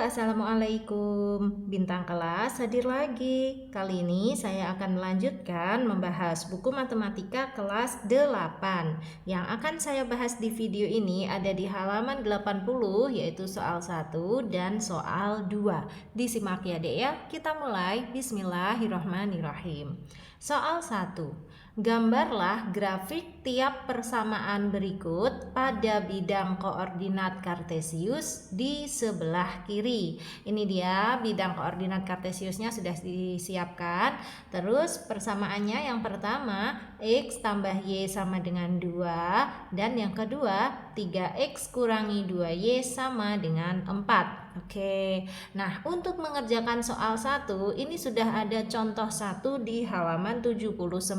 Assalamualaikum. Bintang kelas hadir lagi. Kali ini saya akan melanjutkan membahas buku matematika kelas 8. Yang akan saya bahas di video ini ada di halaman 80, yaitu soal 1 dan soal 2. Disimak ya Dek ya. Kita mulai. Bismillahirrahmanirrahim. Soal 1. Gambarlah grafik tiap persamaan berikut pada bidang koordinat kartesius di sebelah kiri. Ini dia bidang koordinat kartesiusnya sudah disiapkan. Terus persamaannya yang pertama X tambah Y sama dengan 2. Dan yang kedua 3X kurangi 2Y sama dengan 4. Oke, nah untuk mengerjakan soal 1 ini sudah ada contoh 1 di halaman 79.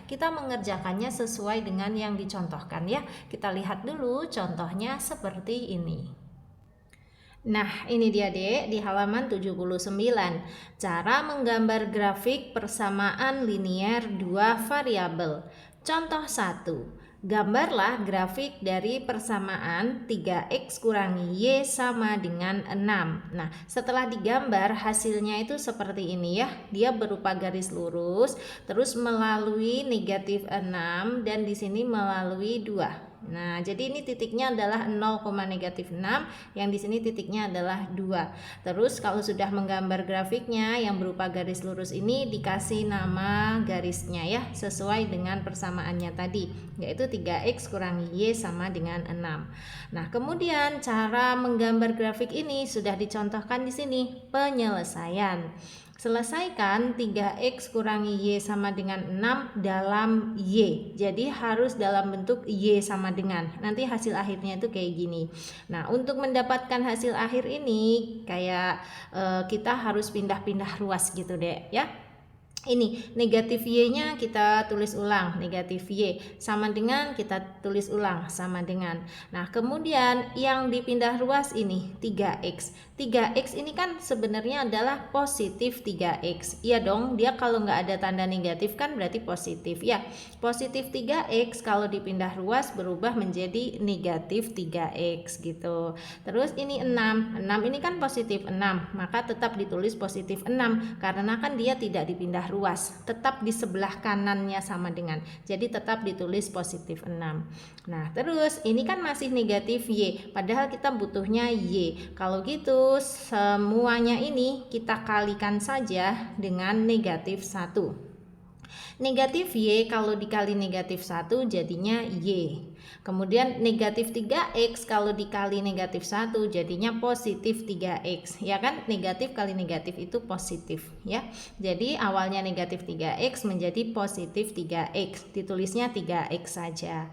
Kita mengerjakannya sesuai dengan yang dicontohkan ya. Kita lihat dulu contohnya seperti ini. Nah, ini dia Dek di halaman 79. Cara menggambar grafik persamaan linier dua variabel. Contoh 1. Gambarlah grafik dari persamaan 3X kurangi Y sama dengan 6. Nah, setelah digambar hasilnya itu seperti ini ya. Dia berupa garis lurus, terus melalui negatif 6 dan di sini melalui 2. Nah, jadi ini titiknya adalah 0,-6, yang di sini titiknya adalah 2. Terus kalau sudah menggambar grafiknya yang berupa garis lurus ini dikasih nama garisnya ya, sesuai dengan persamaannya tadi, yaitu 3X kurangi Y sama dengan 6. Nah, kemudian cara menggambar grafik ini sudah dicontohkan di sini, penyelesaian. Selesaikan 3X kurangi Y sama dengan 6 dalam Y. Jadi harus dalam bentuk Y sama dengan. Nanti hasil akhirnya itu kayak gini. Nah, untuk mendapatkan hasil akhir ini kayak kita harus pindah-pindah ruas gitu deh ya. Ini negatif Y-nya kita tulis ulang, negatif Y sama dengan kita tulis ulang sama dengan. Nah, kemudian yang dipindah ruas ini 3X. 3X ini kan sebenarnya adalah positif 3X. Iya dong, dia kalau nggak ada tanda negatif kan berarti positif ya. Positif 3X kalau dipindah ruas berubah menjadi negatif 3X gitu. Terus ini 6. 6 ini kan positif 6, maka tetap ditulis positif 6 karena kan dia tidak dipindah ruas, tetap di sebelah kanannya sama dengan, jadi tetap ditulis positif 6. Nah, terus ini kan masih negatif Y, padahal kita butuhnya Y. Kalau gitu semuanya ini kita kalikan saja dengan negatif 1. Negatif Y kalau dikali negatif 1 jadinya Y. Kemudian negatif 3X kalau dikali negatif 1 jadinya positif 3X. Ya kan, negatif kali negatif itu positif ya. Jadi awalnya negatif 3X menjadi positif 3X. Ditulisnya 3X saja.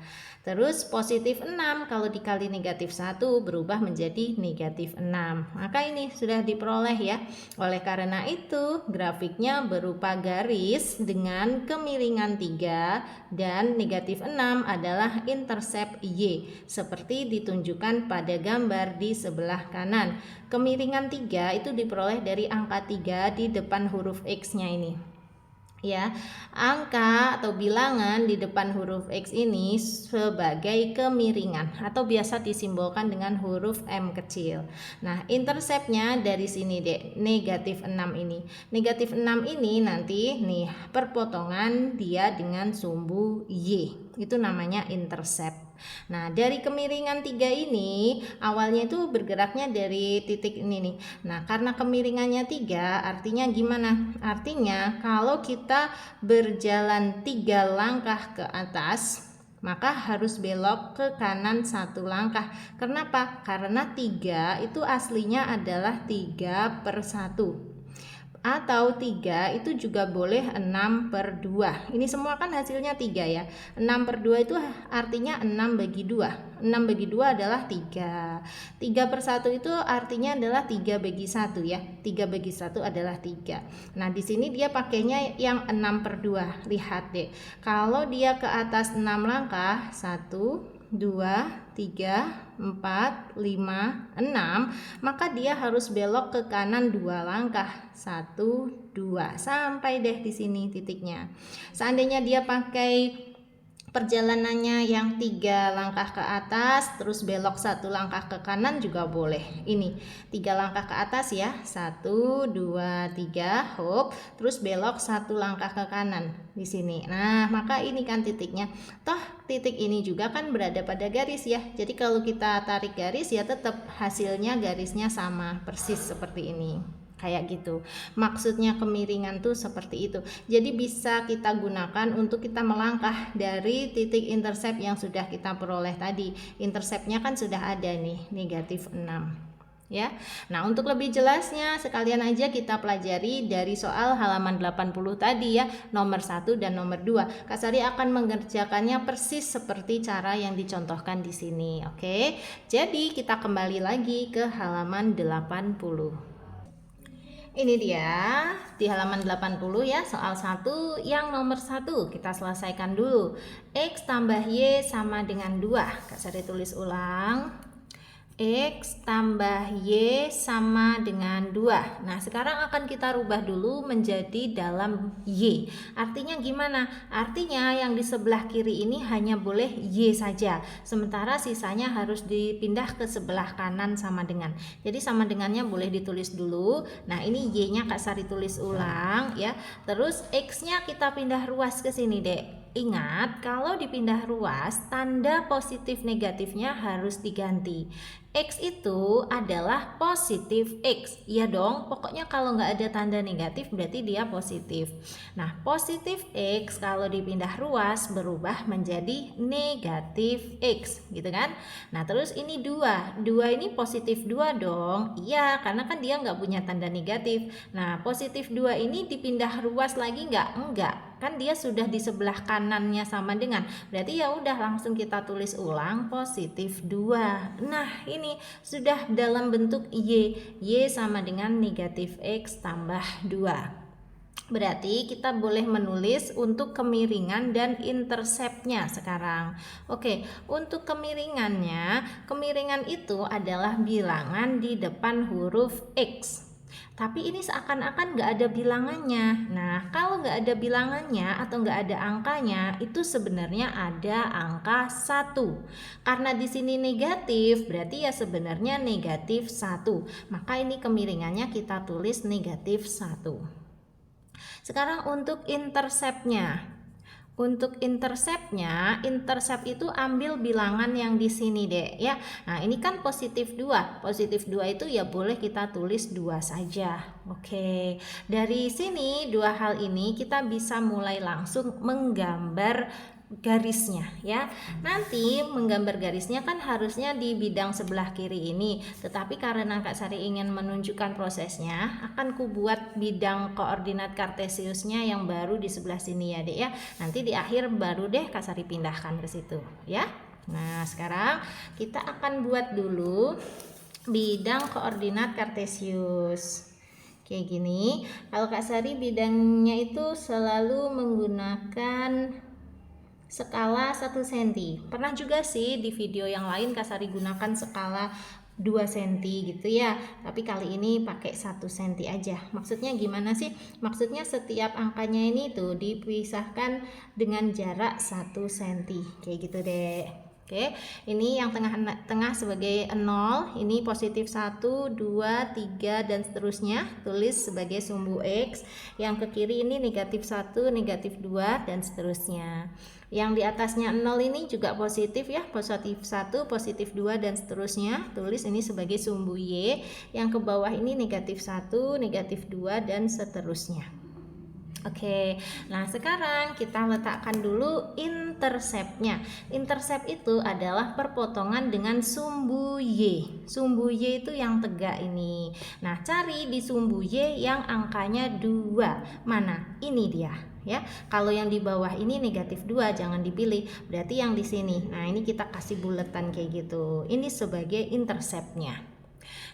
Terus positif 6 kalau dikali negatif 1 berubah menjadi negatif 6. Maka ini sudah diperoleh ya. Oleh karena itu grafiknya berupa garis dengan kemiringan 3 dan negatif 6 adalah intercept Y. Seperti ditunjukkan pada gambar di sebelah kanan. Kemiringan 3 itu diperoleh dari angka 3 di depan huruf X-nya ini. Ya, angka atau bilangan di depan huruf X ini sebagai kemiringan atau biasa disimbolkan dengan huruf M kecil. Nah, interceptnya dari sini deh, negatif 6 ini. Negatif 6 ini nanti nih perpotongan dia dengan sumbu Y. Itu namanya intercept. Nah, dari kemiringan 3 ini awalnya itu bergeraknya dari titik ini nih. Nah, karena kemiringannya 3 artinya gimana? Artinya kalau kita berjalan 3 langkah ke atas, maka harus belok ke kanan 1 langkah. Kenapa? Karena 3 itu aslinya adalah 3/1. Atau 3 itu juga boleh 6/2. Ini semua kan hasilnya 3 ya. 6/2 itu artinya 6/2. 6/2 adalah 3. 3/1 itu artinya adalah 3/1 ya. 3/1 adalah 3. Nah, di sini dia pakainya yang 6/2. Lihat deh. Kalau dia ke atas 6 langkah, 1 2, 3, 4, 5, 6, maka dia harus belok ke kanan 2 langkah. 1, 2, sampai deh di sini titiknya. Seandainya dia pakai perjalanannya yang 3 langkah ke atas terus belok 1 langkah ke kanan juga boleh. Ini 3 langkah ke atas ya, 1 2 3 hop, terus belok 1 langkah ke kanan di sini. Nah maka ini kan titiknya, toh titik ini juga kan berada pada garis ya, jadi kalau kita tarik garis ya tetap hasilnya garisnya sama persis seperti ini. Kayak gitu. Maksudnya kemiringan tuh seperti itu. Jadi bisa kita gunakan untuk kita melangkah dari titik intercept yang sudah kita peroleh tadi. Interceptnya kan sudah ada nih, negatif 6. Ya. Nah, untuk lebih jelasnya sekalian aja kita pelajari dari soal halaman 80 tadi ya, nomor 1 dan nomor 2. Kak Sari akan mengerjakannya persis seperti cara yang dicontohkan di sini. Oke. Jadi, kita kembali lagi ke halaman 80. Ini dia di halaman 80 ya, soal 1 yang nomor 1 kita selesaikan dulu. X tambah Y sama dengan 2. Kak Sari tulis ulang. X tambah Y sama dengan 2. Nah sekarang akan kita rubah dulu menjadi dalam Y. Artinya gimana? Artinya yang di sebelah kiri ini hanya boleh Y saja, sementara sisanya harus dipindah ke sebelah kanan sama dengan. Jadi sama dengannya boleh ditulis dulu. Nah ini Y nya Kak Sari tulis ulang ya. Terus X nya kita pindah ruas ke sini dek. Ingat, kalau dipindah ruas, tanda positif negatifnya harus diganti. X itu adalah positif X. Iya dong, pokoknya kalau nggak ada tanda negatif berarti dia positif. Nah, positif X kalau dipindah ruas berubah menjadi negatif X, gitu kan? Nah, terus ini 2. 2 ini positif 2 dong. Iya, karena kan dia nggak punya tanda negatif. Nah, positif 2 ini dipindah ruas lagi nggak? Enggak. Kan dia sudah di sebelah kanannya sama dengan, berarti ya udah langsung kita tulis ulang positif 2. Nah ini sudah dalam bentuk Y. Y sama dengan negatif X tambah 2. Berarti kita boleh menulis untuk kemiringan dan interceptnya sekarang. Oke, untuk kemiringannya, kemiringan itu adalah bilangan di depan huruf X. Tapi ini seakan-akan nggak ada bilangannya. Nah, kalau nggak ada bilangannya atau nggak ada angkanya, itu sebenarnya ada angka 1. Karena di sini negatif, berarti ya sebenarnya negatif 1. Maka ini kemiringannya kita tulis negatif 1. Sekarang untuk interceptnya. Untuk interceptnya, intercept itu ambil bilangan yang di sini deh ya. Nah ini kan positif 2. Positif 2 itu ya boleh kita tulis 2 saja. Oke, dari sini dua hal ini kita bisa mulai langsung menggambar garisnya ya. Nanti menggambar garisnya kan harusnya di bidang sebelah kiri ini, tetapi karena Kak Sari ingin menunjukkan prosesnya, akan kubuat bidang koordinat kartesiusnya yang baru di sebelah sini ya dek ya. Nanti di akhir baru deh Kak Sari pindahkan ke situ ya. Nah sekarang kita akan buat dulu bidang koordinat kartesius kayak gini. Kalau Kak Sari bidangnya itu selalu menggunakan skala 1 cm. Pernah juga sih di video yang lain Kak Sari gunakan skala 2 cm gitu ya. Tapi kali ini pakai 1 cm aja. Maksudnya gimana sih? Maksudnya setiap angkanya ini tuh dipisahkan dengan jarak 1 cm. Kayak gitu deh. Oke, ini yang tengah sebagai 0, ini positif 1, 2, 3 dan seterusnya, tulis sebagai sumbu X. Yang ke kiri ini negatif 1, negatif 2 dan seterusnya. Yang di atasnya 0 ini juga positif ya, positif 1, positif 2 dan seterusnya, tulis ini sebagai sumbu Y. Yang ke bawah ini negatif 1, negatif 2 dan seterusnya. Oke, nah sekarang kita letakkan dulu interceptnya. Intercept itu adalah perpotongan dengan sumbu Y. Sumbu Y itu yang tegak ini. Nah, cari di sumbu Y yang angkanya 2. Mana? Ini dia. Ya, kalau yang di bawah ini negatif 2 jangan dipilih, berarti yang di sini. Nah, ini kita kasih buletan kayak gitu. Ini sebagai interceptnya.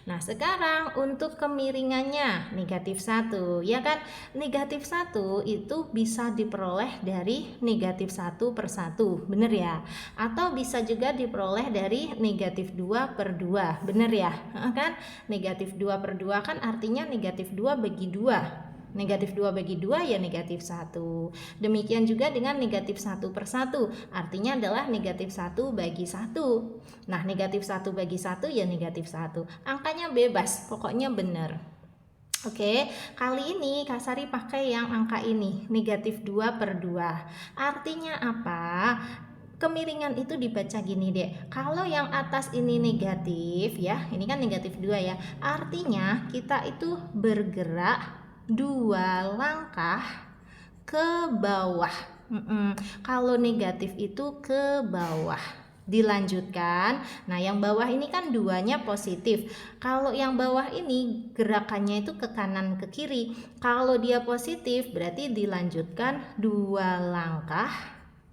Nah sekarang untuk kemiringannya negatif 1 ya kan, negatif 1 itu bisa diperoleh dari negatif 1 per 1, bener ya, atau bisa juga diperoleh dari negatif 2 per 2, bener ya kan, negatif 2 per 2 kan artinya negatif 2 bagi 2 Negatif 2 bagi 2 ya negatif 1. Demikian juga dengan negatif 1 per 1. Artinya adalah negatif 1 bagi 1. Nah, negatif 1 bagi 1 ya negatif 1. Angkanya bebas, pokoknya benar. Oke, kali ini Kak Sari pakai yang angka ini, negatif 2 per 2. Artinya apa? Kemiringan itu dibaca gini deh. Kalau yang atas ini negatif ya, ini kan negatif 2 ya. Artinya kita itu bergerak 2 langkah ke bawah. Kalau negatif itu ke bawah. Dilanjutkan. Nah, yang bawah ini kan 2-nya positif. Kalau yang bawah ini gerakannya itu ke kanan ke kiri. Kalau dia positif berarti dilanjutkan 2 langkah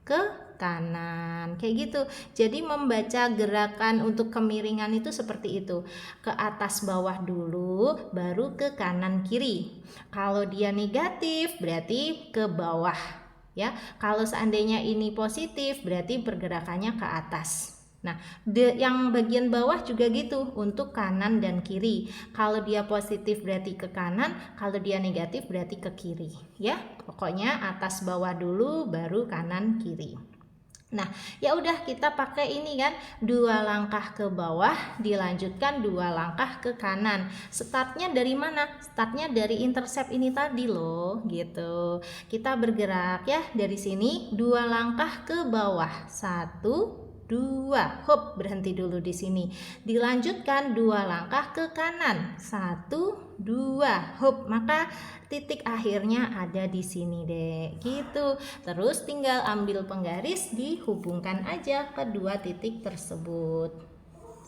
ke kanan, kayak gitu. Jadi membaca gerakan untuk kemiringan itu seperti itu, ke atas bawah dulu baru ke kanan kiri. Kalau dia negatif berarti ke bawah ya. Kalau seandainya ini positif berarti pergerakannya ke atas. Nah, yang bagian bawah juga gitu untuk kanan dan kiri. Kalau dia positif berarti ke kanan, kalau dia negatif berarti ke kiri ya. Pokoknya atas bawah dulu baru kanan kiri. Nah, ya udah kita pakai ini kan, 2 langkah ke bawah dilanjutkan 2 langkah ke kanan. Startnya dari mana? Startnya dari intercept ini tadi loh, gitu. Kita bergerak ya dari sini 2 langkah ke bawah. 1 2, hop, berhenti dulu di sini. Dilanjutkan 2 langkah ke kanan. 1 2, hop, maka titik akhirnya ada di sini deh, gitu. Terus tinggal ambil penggaris, dihubungkan aja kedua titik tersebut.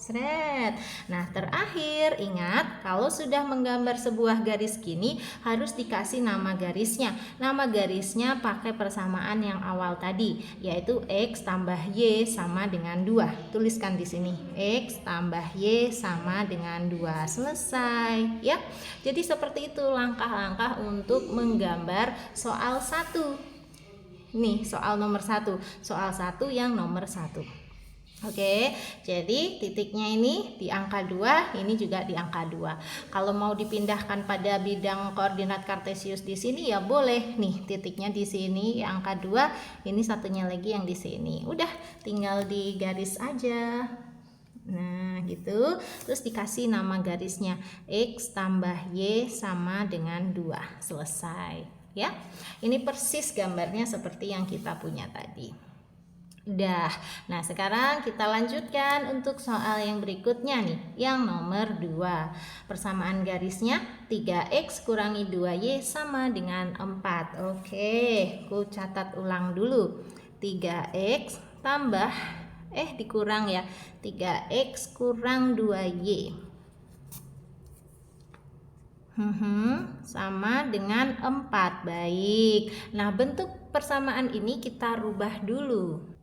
Sret. Nah, terakhir ingat kalau sudah menggambar sebuah garis gini harus dikasih nama garisnya. Nama garisnya pakai persamaan yang awal tadi, yaitu X tambah Y sama dengan 2. Tuliskan di sini, X tambah Y sama dengan 2. Selesai ya. Jadi seperti itu langkah-langkah untuk menggambar soal 1. Nih, soal nomor 1. Soal 1 yang nomor 1. Oke, jadi titiknya ini di angka 2, ini juga di angka 2. Kalau mau dipindahkan pada bidang koordinat kartesius di sini ya boleh. Nih, titiknya di sini angka 2, ini satunya lagi yang di sini. Udah, tinggal digaris aja. Nah, gitu. Terus dikasih nama garisnya X tambah Y sama dengan 2. Selesai, ya. Ini persis gambarnya seperti yang kita punya tadi. Udah. Nah, sekarang kita lanjutkan untuk soal yang berikutnya nih, yang nomor 2. Persamaan garisnya 3x kurangi 2y sama dengan 4. Oke, ku catat ulang dulu. 3x tambah dikurang ya. 3x kurang 2y. Sama dengan 4. Baik. Nah, bentuk persamaan ini kita rubah dulu.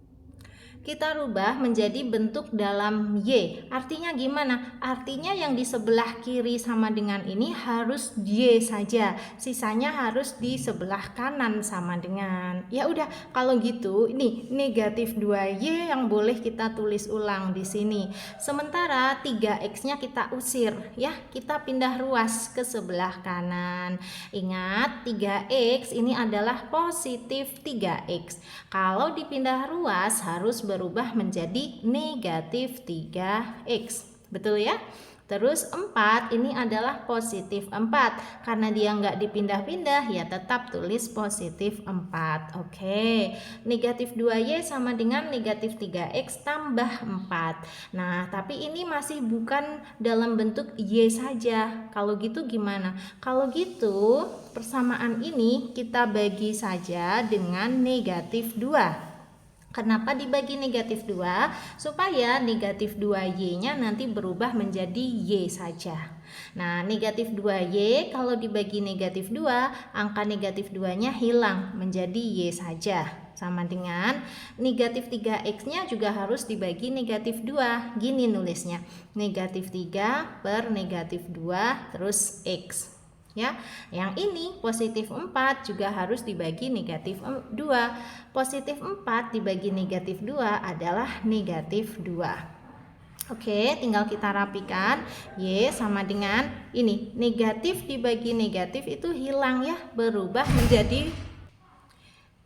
Kita rubah menjadi bentuk dalam Y. Artinya gimana? Artinya yang di sebelah kiri sama dengan ini harus Y saja. Sisanya harus di sebelah kanan sama dengan. Ya udah, kalau gitu ini negatif 2Y yang boleh kita tulis ulang di sini. Sementara 3X-nya kita usir ya. Kita pindah ruas ke sebelah kanan. Ingat, 3X ini adalah positif 3X. Kalau dipindah ruas harus berubah menjadi negatif 3x. Betul ya? Terus 4 ini adalah positif 4. Karena dia nggak dipindah-pindah ya tetap tulis positif 4. Oke. Negatif 2y sama dengan negatif 3x tambah 4. Nah, tapi ini masih bukan dalam bentuk y saja. Kalau gitu gimana? Kalau gitu persamaan ini kita bagi saja dengan negatif 2. Kenapa dibagi negatif 2? Supaya negatif 2y-nya nanti berubah menjadi y saja. Nah, negatif 2y kalau dibagi negatif 2, angka negatif 2-nya hilang menjadi y saja. Sama dengan negatif 3x-nya juga harus dibagi negatif 2. Gini nulisnya, negatif 3 per negatif 2 terus x. Ya, yang ini positif 4 juga harus dibagi negatif 2. Positif 4 dibagi negatif 2 adalah negatif 2. Oke, tinggal kita rapikan. Y sama dengan ini, negatif dibagi negatif itu hilang ya, berubah menjadi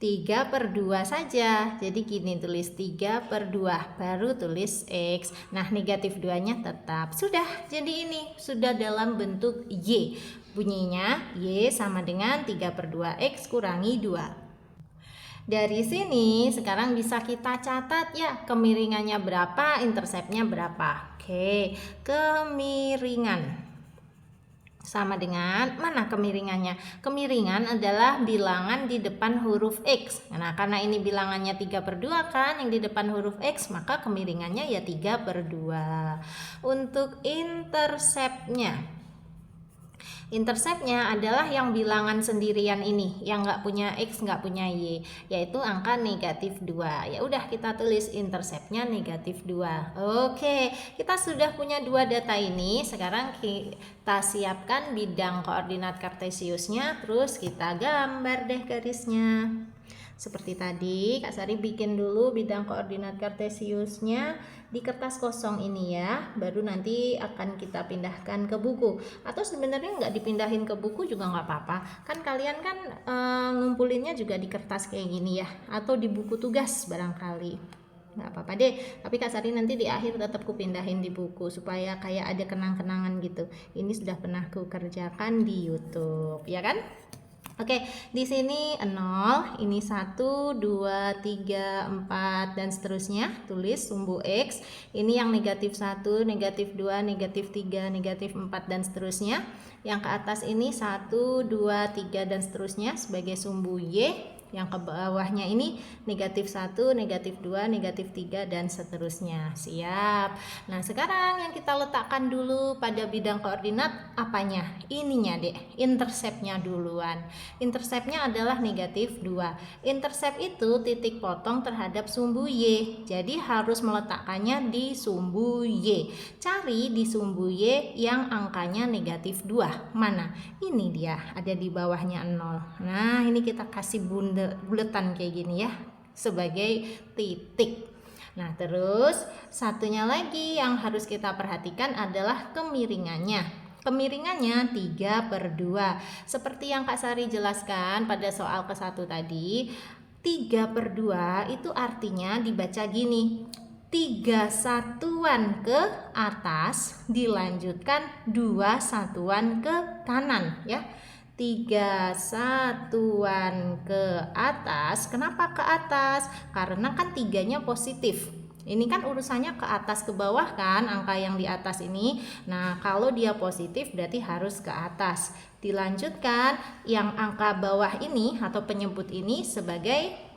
3/2 saja. Jadi gini, tulis 3/2, baru tulis X. Nah, negatif 2-nya tetap. Sudah, jadi ini sudah dalam bentuk Y. Bunyinya Y sama dengan 3/2 X kurangi 2. Dari sini sekarang bisa kita catat ya, kemiringannya berapa, interseptnya berapa. Oke, kemiringan sama dengan mana kemiringannya? Kemiringan adalah bilangan di depan huruf X. Nah, karena ini bilangannya 3/2 kan, yang di depan huruf X, maka kemiringannya ya 3/2. Untuk interseptnya adalah yang bilangan sendirian ini, yang nggak punya X, nggak punya Y, yaitu angka negatif 2. Ya udah, kita tulis interseptnya negatif 2. Oke, kita sudah punya dua data ini. Sekarang kita siapkan bidang koordinat kartesiusnya, terus kita gambar deh garisnya. Seperti tadi, Kak Sari bikin dulu bidang koordinat kartesiusnya di kertas kosong ini ya, baru nanti akan kita pindahkan ke buku. Atau sebenarnya nggak dipindahin ke buku juga nggak apa-apa, kan kalian kan ngumpulinnya juga di kertas kayak gini ya, atau di buku tugas barangkali. Nggak apa-apa deh, tapi Kak Sari nanti di akhir tetap kupindahin di buku supaya kayak ada kenang-kenangan gitu. Ini sudah pernah ku kerjakan di YouTube, ya kan? Oke, di sini 0, ini 1, 2, 3, 4 dan seterusnya. Tulis sumbu X. Ini yang negatif 1, negatif 2, negatif 3, negatif 4 dan seterusnya. Yang ke atas ini 1, 2, 3 dan seterusnya sebagai sumbu Y. Yang ke bawahnya ini negatif 1, negatif 2, negatif 3 dan seterusnya. Siap. Nah, sekarang yang kita letakkan dulu pada bidang koordinat apanya? Ininya deh, interseptnya duluan. Interseptnya adalah negatif 2. Intersep itu titik potong terhadap sumbu Y. Jadi harus meletakkannya di sumbu Y. Cari di sumbu Y yang angkanya negatif 2. Mana? Ini dia, ada di bawahnya 0. Nah, ini kita kasih buletan kayak gini ya, sebagai titik. Nah, terus satunya lagi yang harus kita perhatikan adalah kemiringannya. Kemiringannya 3/2. Seperti yang Kak Sari jelaskan pada soal ke-1 tadi, 3/2 itu artinya dibaca gini. 3 satuan ke atas dilanjutkan 2 satuan ke kanan ya. 3 satuan ke atas. Kenapa ke atas? Karena kan 3-nya positif. Ini kan urusannya ke atas ke bawah kan, angka yang di atas ini. Nah, kalau dia positif berarti harus ke atas. Dilanjutkan yang angka bawah ini atau penyebut ini sebagai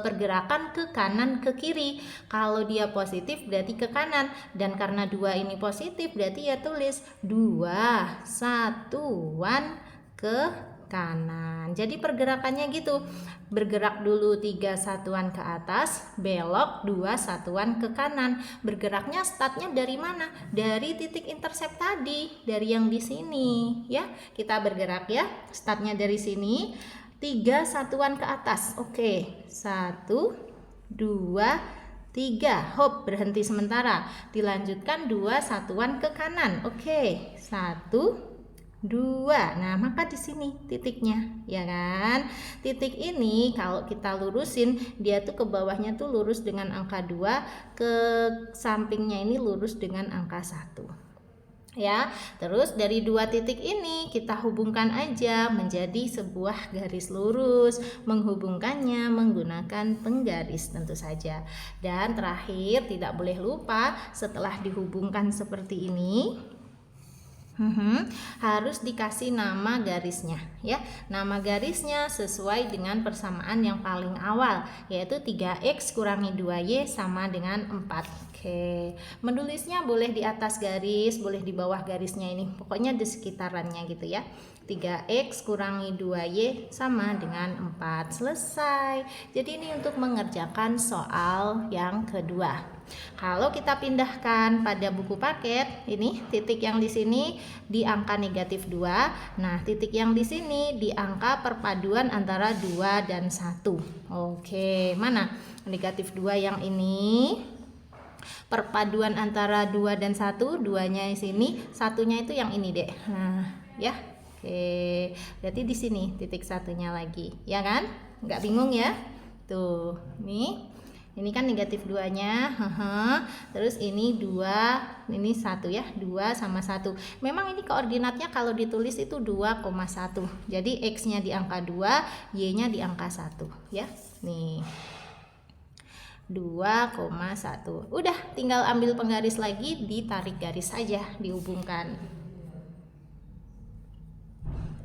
pergerakan ke kanan ke kiri. Kalau dia positif berarti ke kanan, dan karena 2 ini positif berarti ya tulis 2 satuan ke kanan. Jadi pergerakannya gitu, bergerak dulu 3 satuan ke atas, belok 2 satuan ke kanan. Bergeraknya startnya dari mana? Dari titik intersep tadi, dari yang di sini ya. Kita bergerak ya, startnya dari sini, 3 satuan ke atas. Oke, 1, 2, 3. Hop, berhenti sementara. Dilanjutkan 2 satuan ke kanan. Oke, 1, 2. Nah, maka di sini titiknya, ya kan? Titik ini kalau kita lurusin, dia tuh ke bawahnya tuh lurus dengan angka 2, ke sampingnya ini lurus dengan angka 1. Ya, terus dari 2 titik ini kita hubungkan aja menjadi sebuah garis lurus, menghubungkannya menggunakan penggaris tentu saja. Dan terakhir tidak boleh lupa, setelah dihubungkan seperti ini, harus dikasih nama garisnya ya. Nama garisnya sesuai dengan persamaan yang paling awal, yaitu 3x kurangi 2y sama dengan 4. Oke, menulisnya boleh di atas garis, boleh di bawah garisnya ini, pokoknya di sekitarannya gitu ya. 3x kurangi 2y sama dengan 4. Selesai. Jadi ini untuk mengerjakan soal yang kedua. Kalau kita pindahkan pada buku paket, ini titik yang di sini di angka negatif 2. Nah, titik yang di sini di angka perpaduan antara 2 dan 1. Oke, mana negatif 2 yang ini? perpaduan antara 2 dan 1, 2-nya di sini, 1-nya itu yang ini, Dek. Nah, ya. Oke. Berarti di sini titik 1-nya lagi, ya kan? Nggak bingung ya? Tuh, nih. Ini kan negatif 2-nya, terus ini 2, ini 1 ya, 2 sama 1. Memang ini koordinatnya kalau ditulis itu 2,1. Jadi X-nya di angka 2, Y-nya di angka 1 ya. Nih. 2,1. Udah, tinggal ambil penggaris lagi, ditarik garis saja, dihubungkan.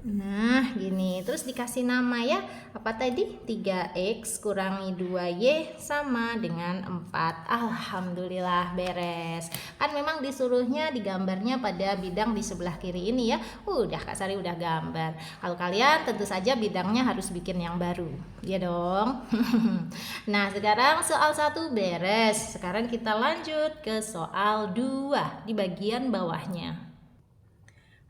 Nah, gini. Terus dikasih nama ya. Apa tadi? 3X kurangi 2Y sama dengan 4. Alhamdulillah beres. Kan memang disuruhnya digambarnya pada bidang di sebelah kiri ini ya. Udah Kak Sari udah gambar. Kalau kalian tentu saja bidangnya harus bikin yang baru. Ya dong. Nah, sekarang soal 1 beres. Sekarang kita lanjut ke soal 2 di bagian bawahnya.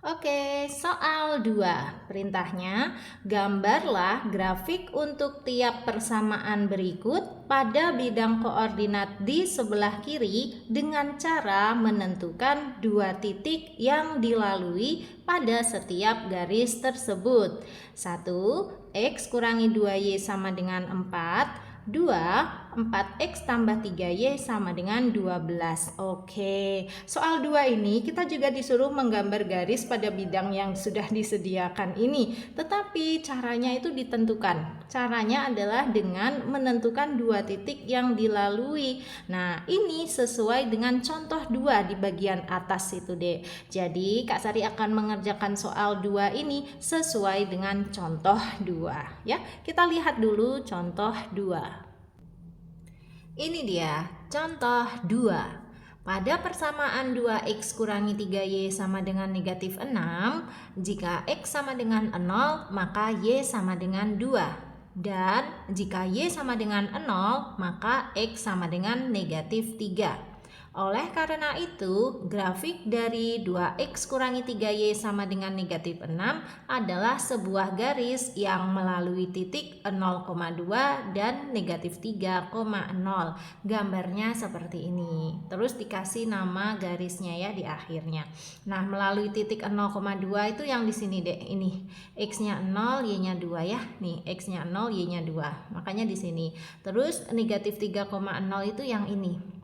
Oke, soal 2. Perintahnya, gambarlah grafik untuk tiap persamaan berikut pada bidang koordinat di sebelah kiri dengan cara menentukan 2 titik yang dilalui pada setiap garis tersebut. 1. X kurangi 2Y sama dengan 4. 2, 4X tambah 3Y sama dengan 12. Oke, soal 2 ini kita juga disuruh menggambar garis pada bidang yang sudah disediakan ini. Tetapi caranya itu ditentukan. Caranya adalah dengan menentukan 2 titik yang dilalui. Nah, ini sesuai dengan contoh 2 di bagian atas itu, Dek. Jadi, Kak Sari akan mengerjakan soal 2 ini sesuai dengan contoh 2. Ya, kita lihat dulu contoh 2. Ini dia contoh 2. Pada persamaan 2X kurangi 3Y sama dengan negatif 6, jika X sama dengan 0, maka Y sama dengan 2. Dan jika Y sama dengan 0, maka X sama dengan negatif 3. Oleh karena itu, grafik dari 2X kurangi 3Y sama dengan negatif 6 adalah sebuah garis yang melalui titik 0,2 dan negatif 3,0. Gambarnya seperti ini. Terus dikasih nama garisnya ya di akhirnya. Nah, melalui titik 0,2 itu yang di sini, Dek. Ini X-nya 0, Y-nya 2 ya. Nih, X-nya 0, Y-nya 2. Makanya di sini. Terus negatif 3,0 itu yang ini.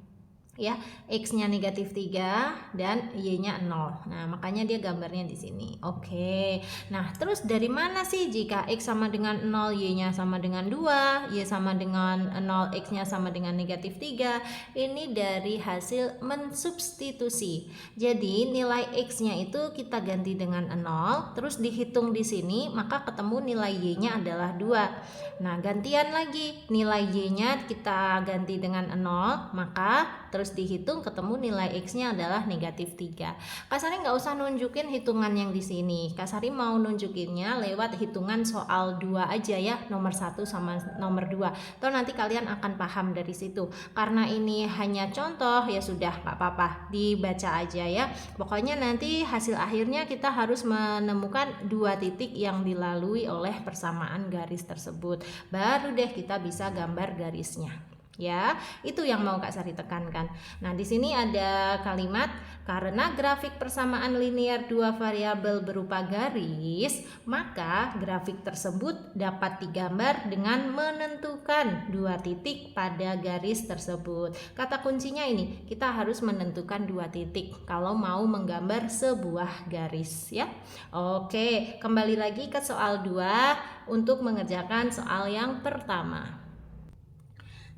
Ya, X-nya negatif 3 dan Y-nya 0. Nah, makanya dia gambarnya di sini. Oke. Nah, terus dari mana sih jika X sama dengan 0, Y-nya sama dengan 2, Y sama dengan 0, X-nya sama dengan negatif 3? Ini dari hasil mensubstitusi. Jadi, nilai X-nya itu kita ganti dengan 0, terus dihitung di sini, maka ketemu nilai Y-nya adalah 2. Nah, gantian lagi, nilai Y-nya kita ganti dengan 0, maka terus dihitung ketemu nilai X-nya adalah negatif 3. Kak Sari nggak usah nunjukin hitungan yang di sini. Kak Sari mau nunjukinnya lewat hitungan soal 2 aja ya, nomor 1 sama nomor 2. Atau nanti kalian akan paham dari situ. Karena ini hanya contoh, ya sudah nggak apa-apa, dibaca aja ya. Pokoknya nanti hasil akhirnya kita harus menemukan 2 titik yang dilalui oleh persamaan garis tersebut. Baru deh kita bisa gambar garisnya. Ya, itu yang mau Kak Sari tekankan. Nah, di sini ada kalimat karena grafik persamaan linear 2 variabel berupa garis, maka grafik tersebut dapat digambar dengan menentukan 2 titik pada garis tersebut. Kata kuncinya ini, kita harus menentukan 2 titik kalau mau menggambar sebuah garis ya. Oke, kembali lagi ke soal 2 untuk mengerjakan soal yang pertama.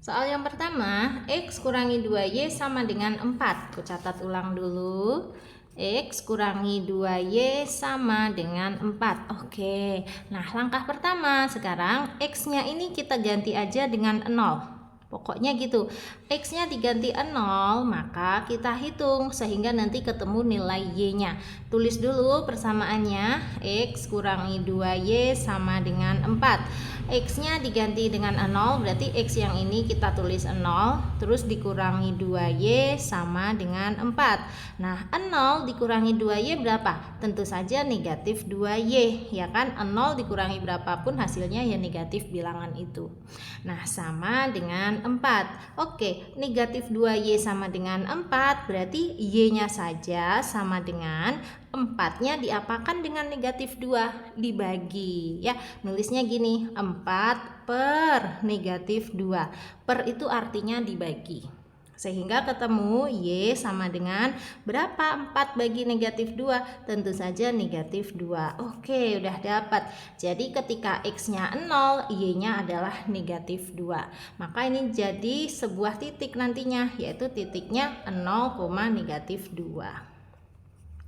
Soal yang pertama, X kurangi 2Y sama dengan 4. Aku catat ulang dulu. X kurangi 2Y sama dengan 4. Oke. Nah, langkah pertama sekarang X-nya ini kita ganti aja dengan 0. Pokoknya gitu. X-nya diganti 0, maka kita hitung sehingga nanti ketemu nilai Y-nya. Tulis dulu persamaannya. X kurangi 2Y sama dengan 4. X-nya diganti dengan 0, berarti X yang ini kita tulis 0, terus dikurangi 2Y sama dengan 4. Nah, 0 dikurangi 2Y berapa? Tentu saja negatif 2Y, ya kan? 0 dikurangi berapapun hasilnya ya negatif bilangan itu. Nah, sama dengan 4. Oke, negatif 2Y sama dengan 4, berarti Y-nya saja sama dengan 4-nya diapakan dengan negatif 2? Dibagi, ya. Nulisnya gini, 4 per negatif 2. Per itu artinya dibagi. Sehingga ketemu Y sama dengan berapa? 4 bagi negatif 2? Tentu saja negatif 2. Oke, udah dapat. Jadi ketika X-nya 0, Y-nya adalah negatif 2. Maka ini jadi sebuah titik nantinya, yaitu titiknya 0, negatif 2.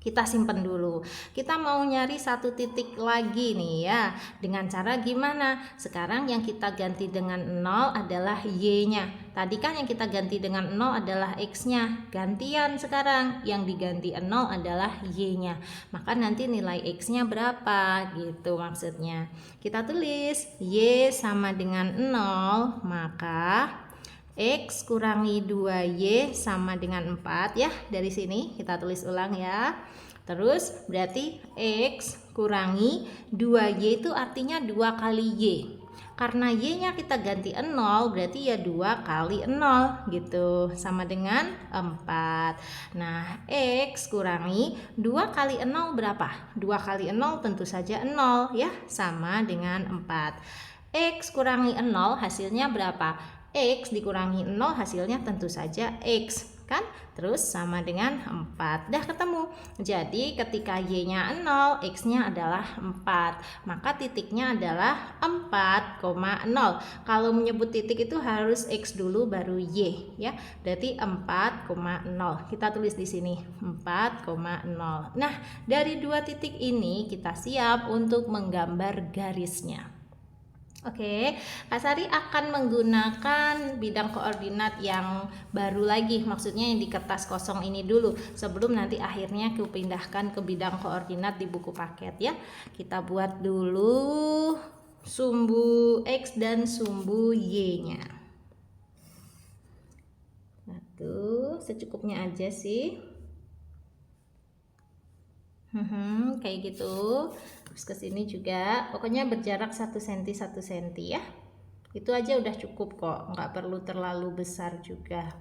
Kita simpen dulu. Kita mau nyari satu titik lagi nih ya. Dengan cara gimana? Sekarang yang kita ganti dengan 0 adalah Y-nya. Tadi kan yang kita ganti dengan 0 adalah X-nya. Gantian sekarang yang diganti 0 adalah Y-nya. Maka nanti nilai X-nya berapa? Gitu maksudnya. Kita tulis Y sama dengan 0, maka X kurangi 2Y sama dengan 4 ya. Dari sini kita tulis ulang ya. Terus berarti X kurangi 2Y itu artinya 2 kali Y. Karena Y-nya kita ganti 0, berarti ya 2 kali 0 gitu. Sama dengan 4. Nah, X kurangi 2 kali 0 berapa? 2 kali 0 tentu saja 0 ya. Sama dengan 4. X kurangi 0 hasilnya berapa? X dikurangi 0 hasilnya tentu saja X kan, terus sama dengan 4. Dah ketemu. Jadi ketika Y-nya 0, X-nya adalah 4, maka titiknya adalah 4,0. Kalau menyebut titik itu harus X dulu baru Y ya. Berarti 4,0. Kita tulis di sini 4,0. Nah, dari dua titik ini kita siap untuk menggambar garisnya. Oke, Kak Sari akan menggunakan bidang koordinat yang baru lagi, maksudnya yang di kertas kosong ini dulu, sebelum nanti akhirnya aku pindahkan ke bidang koordinat di buku paket ya. Kita buat dulu sumbu X dan sumbu Y-nya. Satu, secukupnya aja sih. Kayak gitu. Terus ke sini juga, pokoknya berjarak 1 cm 1 cm ya. Itu aja udah cukup kok, nggak perlu terlalu besar juga.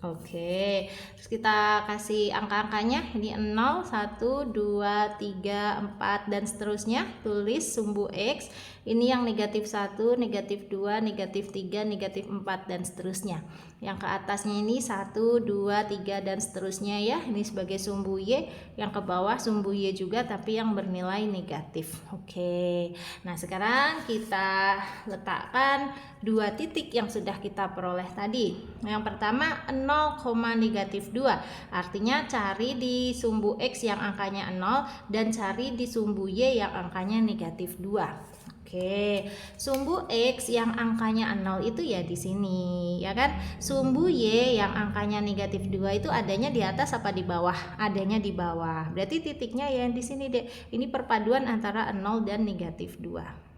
Oke, terus kita kasih angka-angkanya. Ini 0, 1, 2, 3, 4 dan seterusnya. Tulis sumbu X. Ini yang negatif 1, negatif 2, negatif 3, negatif 4 dan seterusnya. Yang ke atasnya ini 1, 2, 3 dan seterusnya ya. Ini sebagai sumbu Y. Yang ke bawah sumbu Y juga tapi yang bernilai negatif. Oke. Nah, sekarang kita letakkan dua titik yang sudah kita peroleh tadi. Yang pertama 0, negatif 2. Artinya cari di sumbu X yang angkanya 0 dan cari di sumbu Y yang angkanya negatif 2. Oke, sumbu X yang angkanya 0 itu ya di sini, ya kan? Sumbu Y yang angkanya negatif 2 itu adanya di atas apa di bawah? Adanya di bawah. Berarti titiknya ya di sini deh. Ini perpaduan antara 0 dan negatif 2.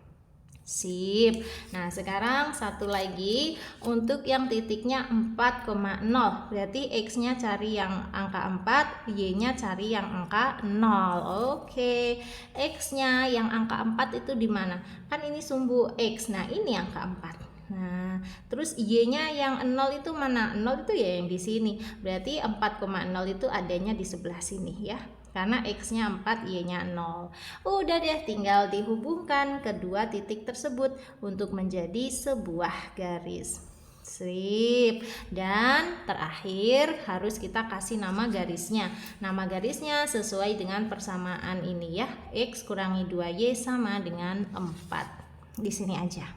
Sip. Nah, sekarang satu lagi untuk yang titiknya 4,0. Berarti X-nya cari yang angka 4, Y-nya cari yang angka 0. Oke. X-nya yang angka 4 itu di mana? Kan ini sumbu X. Nah, ini angka 4. Nah, terus Y-nya yang 0 itu mana? 0 itu ya yang di sini. Berarti 4,0 itu adanya di sebelah sini ya. Karena X-nya 4, Y-nya 0. Udah deh, tinggal dihubungkan kedua titik tersebut untuk menjadi sebuah garis. Sip. Dan terakhir harus kita kasih nama garisnya. Nama garisnya sesuai dengan persamaan ini ya. X kurangi 2Y sama dengan 4. Di sini aja.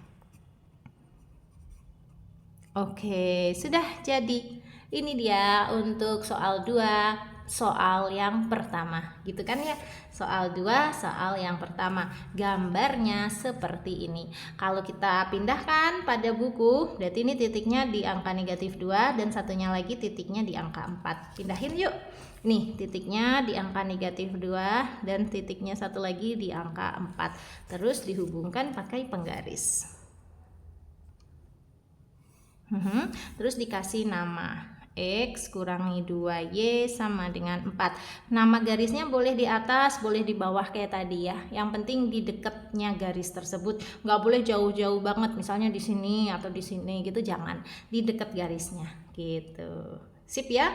Oke, sudah jadi. Ini dia untuk soal 2. soal yang pertama, gitu kan ya. Soal 2, soal yang pertama. Gambarnya seperti ini. Kalau kita pindahkan pada buku, berarti ini titiknya di angka negatif 2 dan satunya lagi titiknya di angka 4. Pindahin yuk. Nih, titiknya di angka negatif 2 dan titiknya satu lagi di angka 4. Terus dihubungkan pakai penggaris. Terus dikasih nama. X kurangi 2Y sama dengan 4. Nama garisnya boleh di atas, boleh di bawah kayak tadi ya. Yang penting di dekatnya garis tersebut. Nggak boleh jauh-jauh banget, misalnya di sini atau di sini gitu, jangan. Di dekat garisnya gitu. Sip ya.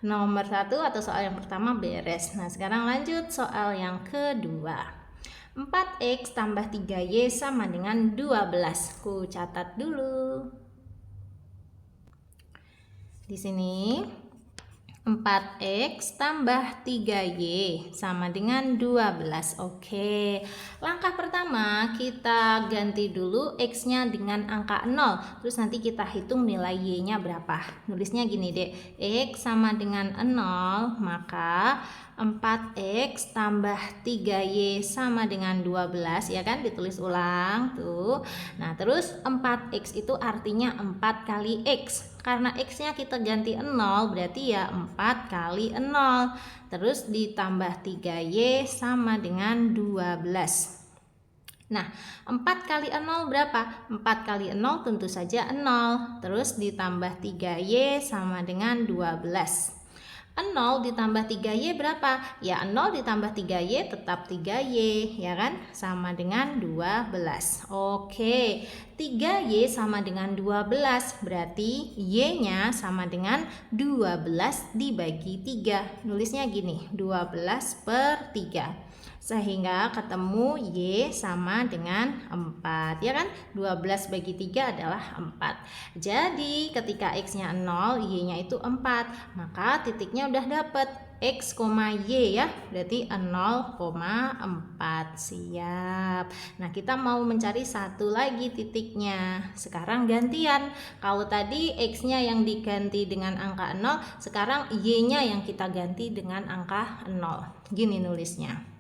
Nomor 1 atau soal yang pertama beres. Nah, sekarang lanjut soal yang kedua. 4X tambah 3Y sama dengan 12. Ku catat dulu. Di sini 4X tambah 3Y sama dengan 12. Oke. Langkah pertama kita ganti dulu X-nya dengan angka 0. Terus nanti kita hitung nilai Y-nya berapa. Nulisnya gini deh. X sama dengan 0, maka 4X tambah 3Y sama dengan 12, ya kan? Ditulis ulang tuh. Nah, terus 4X itu artinya 4 kali X. Karena X-nya kita ganti 0, berarti ya 4 kali 0. Terus ditambah 3Y sama dengan 12. Nah, 4 kali 0 berapa? 4 kali 0 tentu saja 0. Terus ditambah 3Y sama dengan 12. 0 ditambah 3Y berapa? Ya 0 ditambah 3Y tetap 3Y, ya kan? Sama dengan 12. Oke, 3Y sama dengan 12, berarti Y-nya sama dengan 12 dibagi 3. Nulisnya gini, 12/3. Sehingga ketemu Y sama dengan 4, ya kan? 12 bagi 3 adalah 4. Jadi ketika X-nya 0, Y-nya itu 4. Maka titiknya udah dapet X, Y ya. Berarti 0,4. Siap. Nah, kita mau mencari satu lagi titiknya. Sekarang gantian. Kalau tadi X-nya yang diganti dengan angka 0, sekarang Y-nya yang kita ganti dengan angka 0. Gini nulisnya.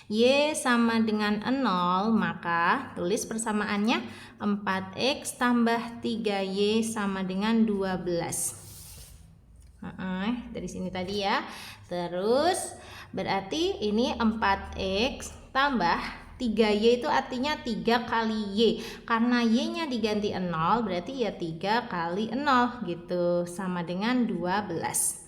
Y sama dengan 0, maka tulis persamaannya 4X tambah 3Y sama dengan 12. Dari sini tadi ya. Terus berarti ini 4X tambah 3Y itu artinya 3 kali Y. Karena Y-nya diganti 0, berarti ya 3 kali 0 gitu, sama dengan 12.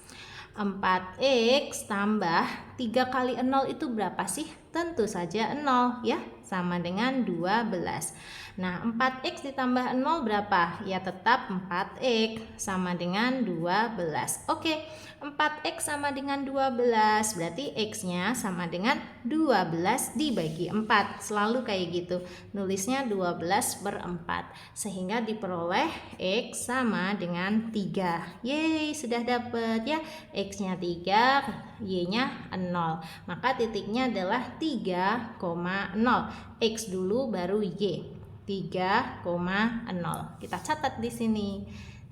4X tambah 3 kali 0 itu berapa sih? Tentu saja 0 ya, sama dengan 12. Nah, 4X ditambah 0 berapa? Ya tetap 4X sama dengan 12. Oke, 4X sama dengan 12, berarti X-nya sama dengan 12 dibagi 4. Selalu kayak gitu, nulisnya 12/4. Sehingga diperoleh X sama dengan 3. Yeay, sudah dapat ya. X-nya 3, Y-nya 0. Maka titiknya adalah 3,0. X dulu baru Y. 3,0. Kita catat di sini.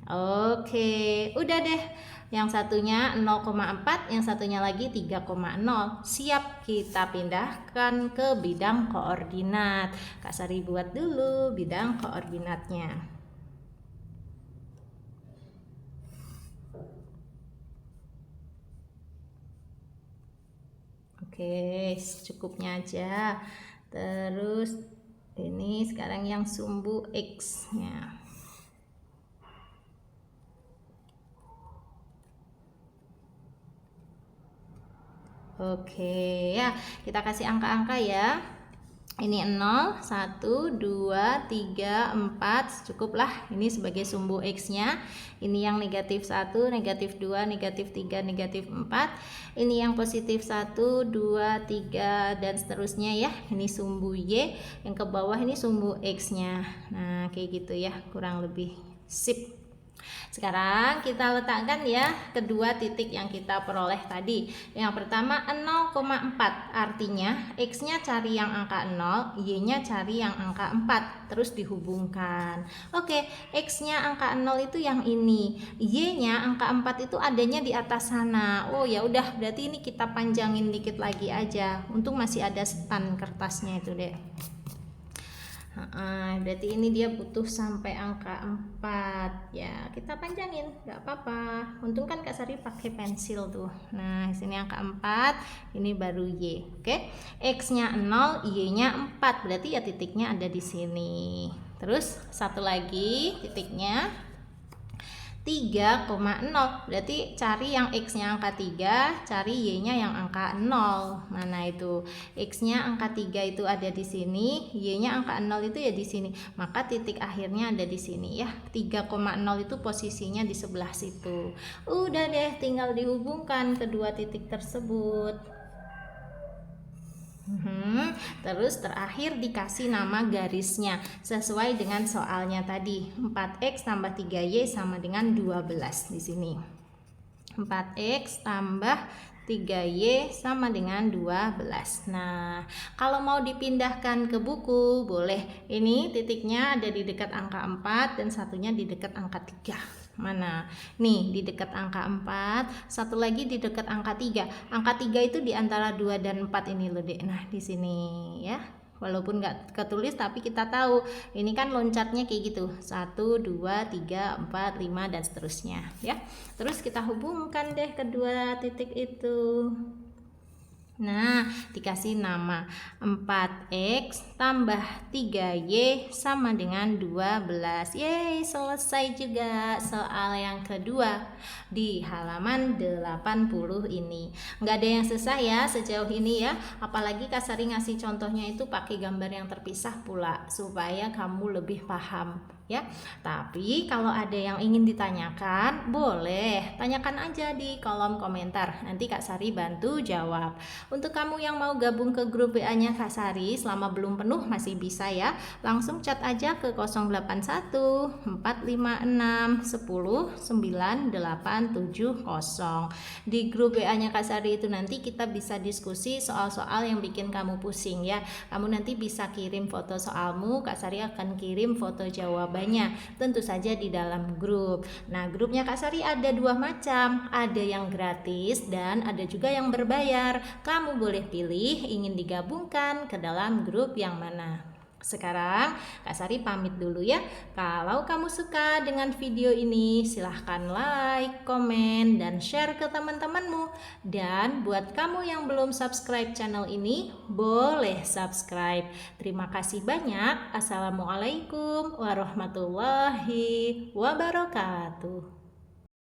Oke, udah deh. Yang satunya 0,4, yang satunya lagi 3,0. Siap kita pindahkan ke bidang koordinat. Kak Sari buat dulu bidang koordinatnya. Oke, cukupnya aja. Terus ini sekarang yang sumbu X-nya. Oke, ya, kita kasih angka-angka ya. Ini 0, 1, 2, 3, 4, cukuplah ini sebagai sumbu X-nya. Ini yang negatif 1, negatif 2, negatif 3, negatif 4. Ini yang positif 1, 2, 3, dan seterusnya ya. Ini sumbu Y, yang ke bawah ini sumbu X-nya. Nah, kayak gitu ya, kurang lebih. Sip. Sekarang kita letakkan ya kedua titik yang kita peroleh tadi. Yang pertama 0,4, artinya X-nya cari yang angka 0, Y-nya cari yang angka 4, terus dihubungkan. Oke, X-nya angka 0 itu yang ini, Y-nya angka 4 itu adanya di atas sana. Oh ya udah, berarti ini kita panjangin dikit lagi aja. Untung masih ada stan kertasnya itu deh. Berarti ini dia butuh sampai angka 4 ya, kita panjangin nggak apa-apa. Untung kan Kak Sari pakai pensil tuh. Nah sini angka 4, ini baru Y. Oke, X nya 0, Y nya 4, berarti ya titiknya ada di sini. Terus satu lagi titiknya 3,0, berarti cari yang X-nya angka 3, cari Y-nya yang angka 0. Mana itu? X-nya angka 3 itu ada di sini, Y-nya angka 0 itu ya di sini. Maka titik akhirnya ada di sini ya. 3,0 itu posisinya di sebelah situ. Udah deh, tinggal dihubungkan kedua titik tersebut. Terus terakhir dikasih nama garisnya sesuai dengan soalnya tadi. 4x tambah 3y sama dengan 12 di sini. 4x tambah 3y sama dengan 12. Nah, kalau mau dipindahkan ke buku, boleh. Ini titiknya ada di dekat angka 4 dan satunya di dekat angka 3. Mana? Nih, di dekat angka 4, satu lagi di dekat angka 3. Angka 3 itu di antara 2 dan 4 ini loh, Dek. Nah, di sini ya. Walaupun nggak ketulis tapi kita tahu ini kan loncatnya kayak gitu, 1, 2, 3, 4, 5 dan seterusnya ya. Terus kita hubungkan deh kedua titik itu. Nah, dikasih nama 4x tambah 3y sama dengan 12. Yeay, selesai juga soal yang kedua di halaman 80 ini. Nggak ada yang susah ya sejauh ini ya. Apalagi Kak Sari ngasih contohnya itu pakai gambar yang terpisah pula supaya kamu lebih paham ya. Tapi kalau ada yang ingin ditanyakan, boleh tanyakan aja di kolom komentar. Nanti Kak Sari bantu jawab. Untuk kamu yang mau gabung ke grup WA-nya Kak Sari selama belum penuh masih bisa ya. Langsung chat aja ke 081 456 10 9870. Di grup WA-nya Kak Sari itu nanti kita bisa diskusi soal-soal yang bikin kamu pusing ya. Kamu nanti bisa kirim foto soalmu, Kak Sari akan kirim foto jawaban, tentu saja di dalam grup. Nah, grupnya Kak Sari ada dua macam, ada yang gratis dan ada juga yang berbayar. Kamu boleh pilih ingin digabungkan ke dalam grup yang mana. Sekarang Kak Sari pamit dulu ya. Kalau kamu suka dengan video ini, silahkan like, komen, dan share ke teman-temanmu. Dan buat kamu yang belum subscribe channel ini, boleh subscribe. Terima kasih banyak. Assalamualaikum warahmatullahi wabarakatuh.